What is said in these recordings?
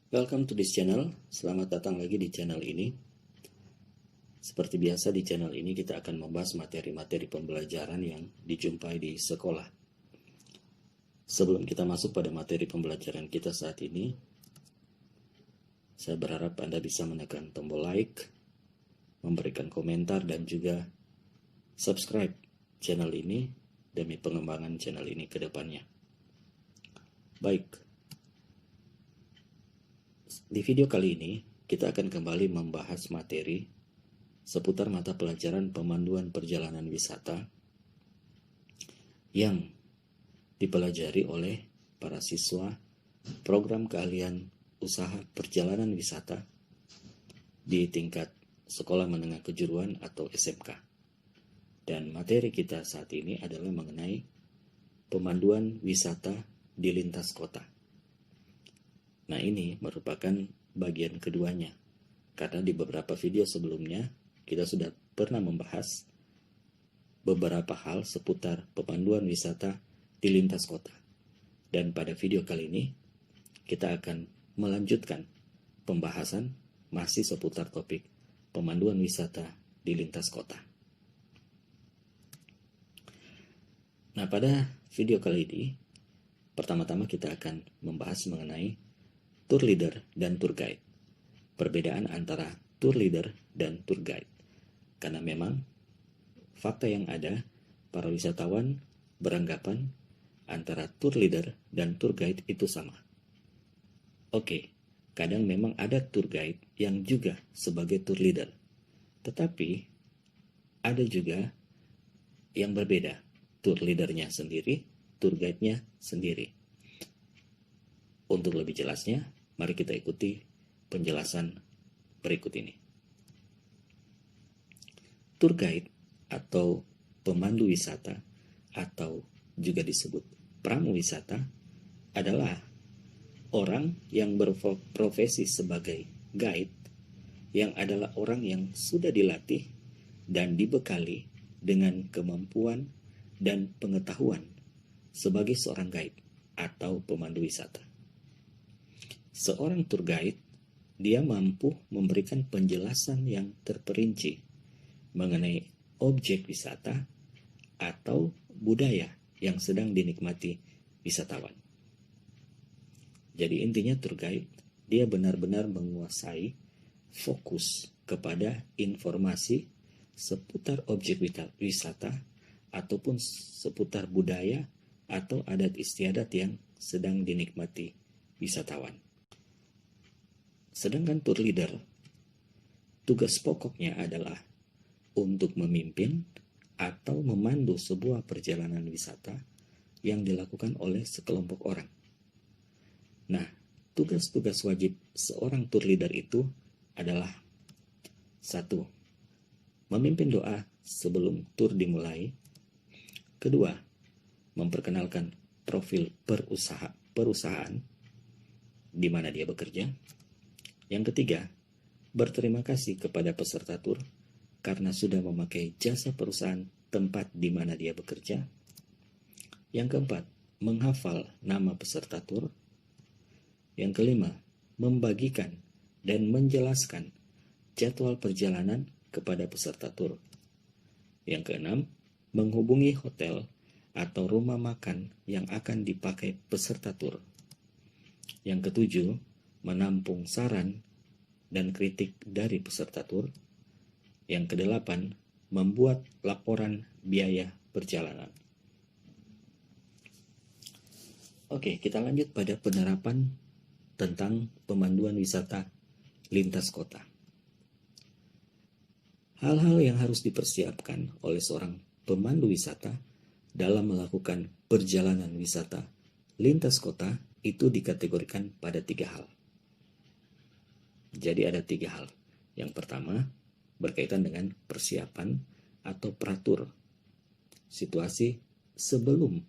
Welcome to this channel. Selamat datang lagi di channel ini. Seperti biasa di channel ini kita akan membahas materi-materi pembelajaran yang dijumpai di sekolah. Sebelum kita masuk pada materi pembelajaran kita saat ini, saya berharap Anda bisa menekan tombol like, memberikan komentar, dan juga subscribe channel ini demi pengembangan channel ini ke depannya. Baik. Di video kali ini, kita akan kembali membahas materi seputar mata pelajaran pemanduan perjalanan wisata yang dipelajari oleh para siswa program keahlian usaha perjalanan wisata di tingkat sekolah menengah kejuruan atau SMK. Dan materi kita saat ini adalah mengenai pemanduan wisata di lintas kota. Nah, ini merupakan bagian keduanya, karena di beberapa video sebelumnya kita sudah pernah membahas beberapa hal seputar pemanduan wisata di lintas kota. Dan pada video kali ini kita akan melanjutkan pembahasan masih seputar topik pemanduan wisata di lintas kota. Nah, pada video kali ini pertama-tama kita akan membahas mengenai tour leader dan tour guide. Perbedaan antara tour leader dan tour guide. Karena memang fakta yang ada, para wisatawan beranggapan antara tour leader dan tour guide itu sama. Oke, kadang memang ada tour guide yang juga sebagai tour leader. Tetapi ada juga yang berbeda. Tour leadernya sendiri, tour guide-nya sendiri. Untuk lebih jelasnya, mari kita ikuti penjelasan berikut ini. Tour guide atau pemandu wisata atau juga disebut pramu wisata adalah orang yang berprofesi sebagai guide yang adalah orang yang sudah dilatih dan dibekali dengan kemampuan dan pengetahuan sebagai seorang guide atau pemandu wisata. Seorang tour guide, dia mampu memberikan penjelasan yang terperinci mengenai objek wisata atau budaya yang sedang dinikmati wisatawan. Jadi intinya tour guide, dia benar-benar menguasai fokus kepada informasi seputar objek wisata ataupun seputar budaya atau adat istiadat yang sedang dinikmati wisatawan. Sedangkan tour leader, tugas pokoknya adalah untuk memimpin atau memandu sebuah perjalanan wisata yang dilakukan oleh sekelompok orang. Nah, tugas-tugas wajib seorang tour leader itu adalah 1. Memimpin doa sebelum tour dimulai. 2. Memperkenalkan profil perusahaan di mana dia bekerja. Yang 3, berterima kasih kepada peserta tur karena sudah memakai jasa perusahaan tempat di mana dia bekerja. Yang 4, menghafal nama peserta tur. Yang 5, membagikan dan menjelaskan jadwal perjalanan kepada peserta tur. Yang 6, menghubungi hotel atau rumah makan yang akan dipakai peserta tur. Yang 7, menampung saran dan kritik dari peserta tur. Yang ke-8, membuat laporan biaya perjalanan. Oke, kita lanjut pada penerapan tentang pemanduan wisata lintas kota. Hal-hal yang harus dipersiapkan oleh seorang pemandu wisata dalam melakukan perjalanan wisata lintas kota itu dikategorikan pada 3 hal. Jadi ada 3 hal. Yang pertama, berkaitan dengan persiapan atau pratur situasi sebelum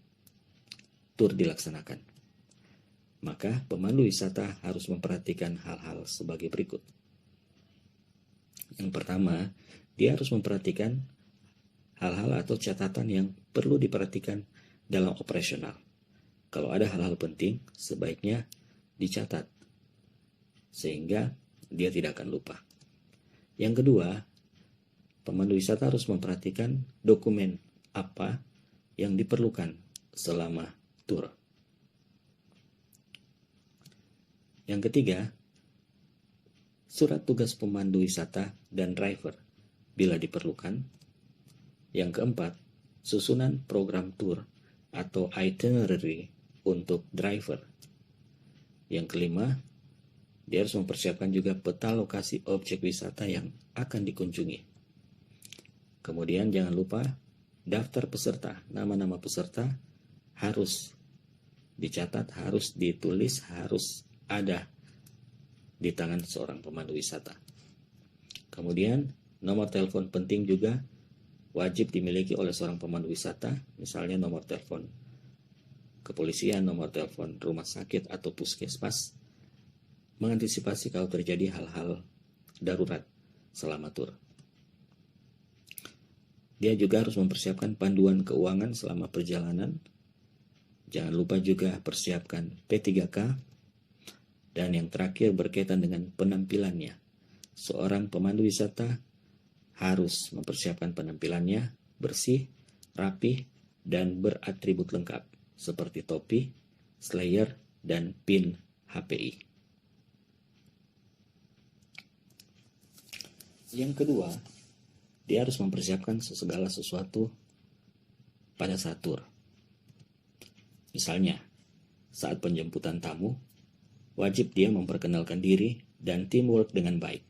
tur dilaksanakan. Maka pemandu wisata harus memperhatikan hal-hal sebagai berikut. Yang pertama, dia harus memperhatikan hal-hal atau catatan yang perlu diperhatikan dalam operasional. Kalau ada hal-hal penting, sebaiknya dicatat sehingga dia tidak akan lupa. Yang kedua, pemandu wisata harus memperhatikan dokumen apa yang diperlukan selama tur. Yang ketiga, surat tugas pemandu wisata dan driver bila diperlukan. Yang keempat, susunan program tur atau itinerary untuk driver. Yang kelima, dia harus mempersiapkan juga peta lokasi objek wisata yang akan dikunjungi. Kemudian jangan lupa daftar peserta, nama-nama peserta harus dicatat, harus ditulis, harus ada di tangan seorang pemandu wisata. Kemudian nomor telepon penting juga wajib dimiliki oleh seorang pemandu wisata, misalnya nomor telepon kepolisian, nomor telepon rumah sakit atau puskesmas, mengantisipasi kalau terjadi hal-hal darurat selama tur. Dia juga harus mempersiapkan panduan keuangan selama perjalanan. Jangan lupa juga persiapkan P3K. Dan yang terakhir berkaitan dengan penampilannya. Seorang pemandu wisata harus mempersiapkan penampilannya bersih, rapi, dan beratribut lengkap seperti topi, slayer, dan pin HPI. Yang kedua, dia harus mempersiapkan segala sesuatu pada saat tur. Misalnya, saat penjemputan tamu, wajib dia memperkenalkan diri dan teamwork dengan baik.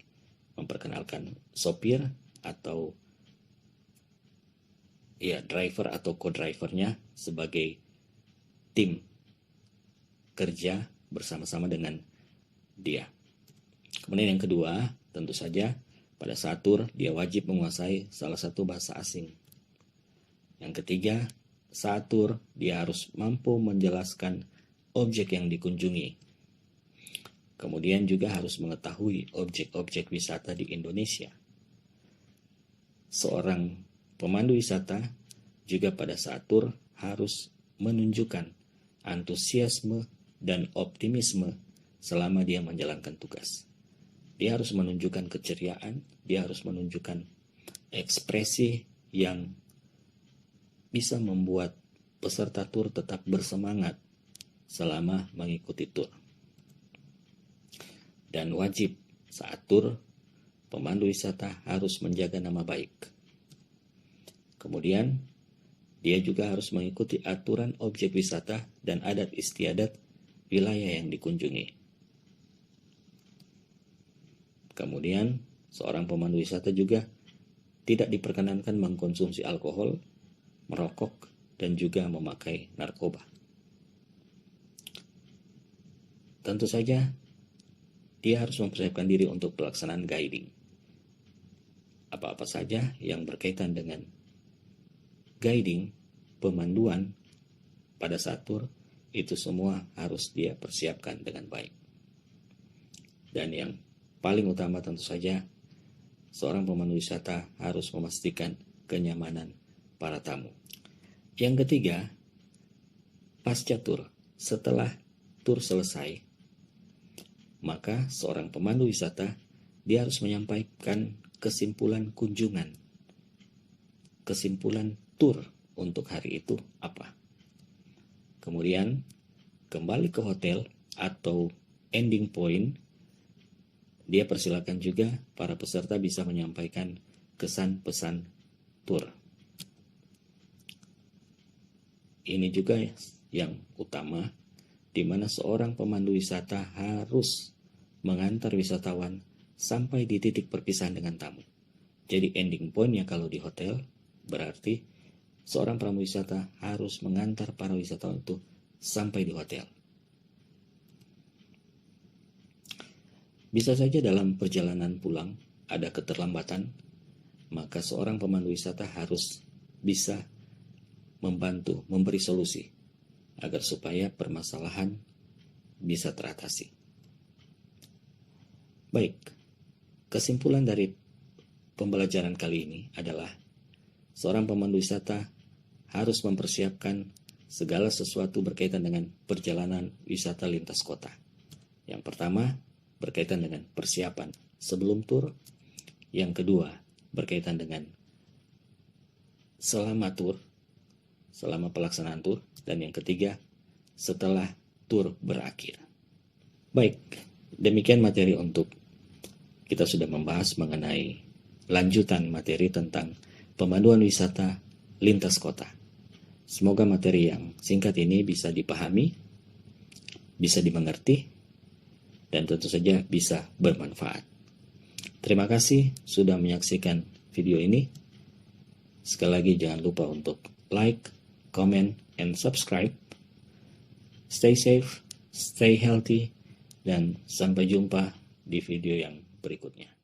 Memperkenalkan sopir atau driver atau co-drivernya sebagai tim kerja bersama-sama dengan dia. Kemudian yang kedua, tentu saja pada saat tur dia wajib menguasai salah satu bahasa asing. Yang ketiga, saat tur dia harus mampu menjelaskan objek yang dikunjungi. Kemudian juga harus mengetahui objek-objek wisata di Indonesia. Seorang pemandu wisata juga pada saat tur harus menunjukkan antusiasme dan optimisme selama dia menjalankan tugas. Dia harus menunjukkan keceriaan, dia harus menunjukkan ekspresi yang bisa membuat peserta tur tetap bersemangat selama mengikuti tur. Dan wajib saat tur, pemandu wisata harus menjaga nama baik. Kemudian, dia juga harus mengikuti aturan objek wisata dan adat istiadat wilayah yang dikunjungi. Kemudian, seorang pemandu wisata juga tidak diperkenankan mengkonsumsi alkohol, merokok, dan juga memakai narkoba. Tentu saja, dia harus mempersiapkan diri untuk pelaksanaan guiding. Apa-apa saja yang berkaitan dengan guiding, pemanduan pada saat tur, itu semua harus dia persiapkan dengan baik. Dan yang paling utama tentu saja, seorang pemandu wisata harus memastikan kenyamanan para tamu. Yang ketiga, pasca tur, setelah tur selesai, maka seorang pemandu wisata dia harus menyampaikan kesimpulan kunjungan, kesimpulan tur untuk hari itu apa. Kemudian kembali ke hotel atau ending point, dia persilakan juga para peserta bisa menyampaikan kesan pesan tur. Ini juga yang utama, di mana seorang pemandu wisata harus mengantar wisatawan sampai di titik perpisahan dengan tamu. Jadi ending point-nya kalau di hotel, berarti seorang pemandu wisata harus mengantar para wisatawan itu sampai di hotel. Bisa saja dalam perjalanan pulang ada keterlambatan, maka seorang pemandu wisata harus bisa membantu, memberi solusi agar supaya permasalahan bisa teratasi. Baik, kesimpulan dari pembelajaran kali ini adalah seorang pemandu wisata harus mempersiapkan segala sesuatu berkaitan dengan perjalanan wisata lintas kota. Yang pertama, berkaitan dengan persiapan sebelum tur. Yang kedua, berkaitan dengan selama tur, selama pelaksanaan tur. Dan yang ketiga, setelah tur berakhir. Baik, demikian materi untuk kita sudah membahas mengenai lanjutan materi tentang pemanduan wisata lintas kota. Semoga materi yang singkat ini bisa dipahami, bisa dimengerti, dan tentu saja bisa bermanfaat. Terima kasih sudah menyaksikan video ini. Sekali lagi jangan lupa untuk like, comment, and subscribe. Stay safe, stay healthy, dan sampai jumpa di video yang berikutnya.